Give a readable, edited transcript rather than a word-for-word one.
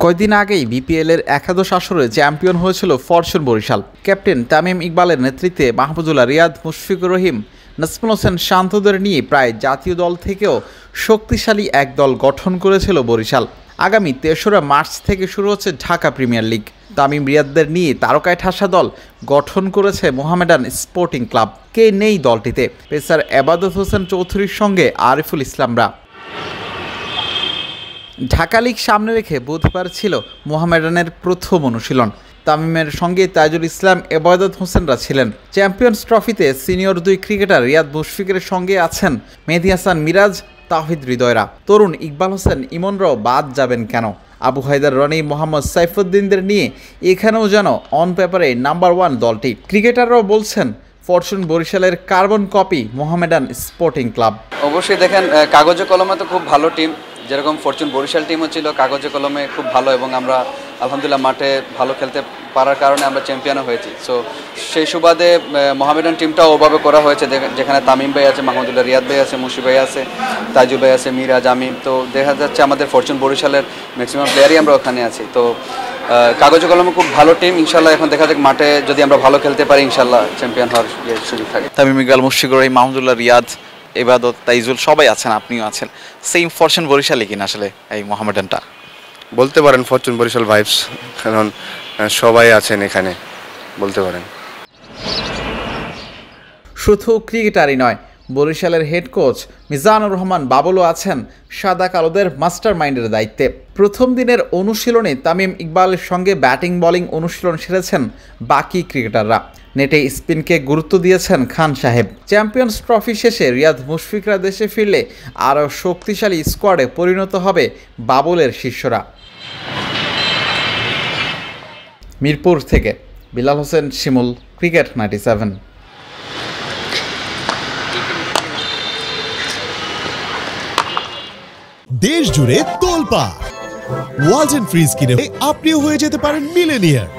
কয়েকদিন আগেই বিপিএলের একাদশ আসরে চ্যাম্পিয়ন হয়েছিল ফরচুন বরিশাল। ক্যাপ্টেন তামিম ইকবালের নেতৃত্বে মাহফুজুল্লাহ রিয়াদ, মুশফিকুর রহিম, নাজমুল হোসেন শান্তদের নিয়ে প্রায় জাতীয় দল থেকেও শক্তিশালী এক দল গঠন করেছিল বরিশাল। আগামী ৩রা মার্চ থেকে শুরু হচ্ছে ঢাকা প্রিমিয়ার লিগ। তামিম রিয়াদদের নিয়ে তারকায় ঠাসা দল গঠন করেছে মোহামেডান স্পোর্টিং ক্লাব। কে নেই দলটিতে? পেসার এবাদত হোসেন চৌধুরীর সঙ্গে আরিফুল ইসলামরা। ঢাকা লিগ সামনে রেখে বুধবার ছিল মোহামেডানের প্রথম অনুশীলন। তামিমের সঙ্গে তাইজুল ইসলাম, এবাদত হোসেনরা ছিলেন। চ্যাম্পিয়ন্স ট্রফিতে সিনিয়র 2 ক্রিকেটার রিয়াদ, মুশফিকের সঙ্গে আছেন মেহেদী হাসান মিরাজ, তাওহিদ হৃদয়রা। তরুণ ইকবাল হোসেন ইমনরাও বাদ যাবেন কেন? আবু হায়দার, রনি, মোহাম্মদ সাইফুদ্দিনদের নিয়ে এখানেও যেন অন পেপারে নাম্বার 1 দলটি। ক্রিকেটাররাও বলছেন ফরচুন বরিশালের carbon copy Mohammedan sporting club. অবশ্যই দেখেন, কাগজে কলমে তো খুব ভালো টিম, যেরকম ফরচুন বরিশাল টিমও ছিল কাগজে কলমে খুব ভালো, এবং আমরা আলহামদুলিল্লাহ মাঠে ভালো খেলতে পারার কারণে আমরা চ্যাম্পিয়নও হয়েছি। সো সেই সুবাদে মোহামেডান টিমটাও ওভাবে করা হয়েছে, যেখানে তামিম ভাই আছে, মাহমুদুল্লাহ রিয়াদ ভাই আছে, মুশফিক ভাই আছে, তাইজুল ভাই আছে, মিরাজ, আমিম। তো দেখা যাচ্ছে আমাদের ফরচুন বরিশালের ম্যাক্সিমাম প্লেয়ারই আমরা ওখানে আছি। তো কাগজে কলমে খুব ভালো টিম। ইনশাল্লাহ এখন দেখা যাক মাঠে যদি আমরা ভালো খেলতে পারি, ইনশাল্লাহ চ্যাম্পিয়ন হওয়ার সুযোগ থাকে। তামিম ইকবাল, মুশফিকুর রহিম, মাহমুদুল্লাহ রিয়াদ, এবাদত, তাইজুল সবাই আছেন, আপনিও আছেন। সেম ফরচুন বরিশালই কিনা আসলে এই মোহামেডানটা? বলতে পারেন ফরচুন বরিশাল ভাইবস, কারণ সবাই আছেন এখানে, বলতে পারেন। শুধু ক্রিকেটারই নয়, বরিশালের হেড কোচ মিজানুর রহমান বাবুলও আছেন সাদা কালোদের মাস্টার মাইন্ডের দায়িত্বে। প্রথম দিনের অনুশীলনে তামিম ইকবালের সঙ্গে ব্যাটিং বোলিং অনুশীলন সেরেছেন বাকি ক্রিকেটাররা। নেটে স্পিনকে গুরুত্ব দিয়েছেন খান সাহেব। চ্যাম্পিয়ন্স ট্রফি শেষে রিয়াদ, মুশফিকরা দেশে ফিরলে আরও শক্তিশালী স্কোয়াডে পরিণত হবে বাবুলের শিষ্যরা। মিরপুর থেকে বিলাল হোসেন শিমুল, ক্রিকেট 97। দেশ জুড়ে তোলপাড়। ওয়ালটন ফ্রিজ কিনে আপনিও হয়ে যেতে পারেন মিলেনিয়ার।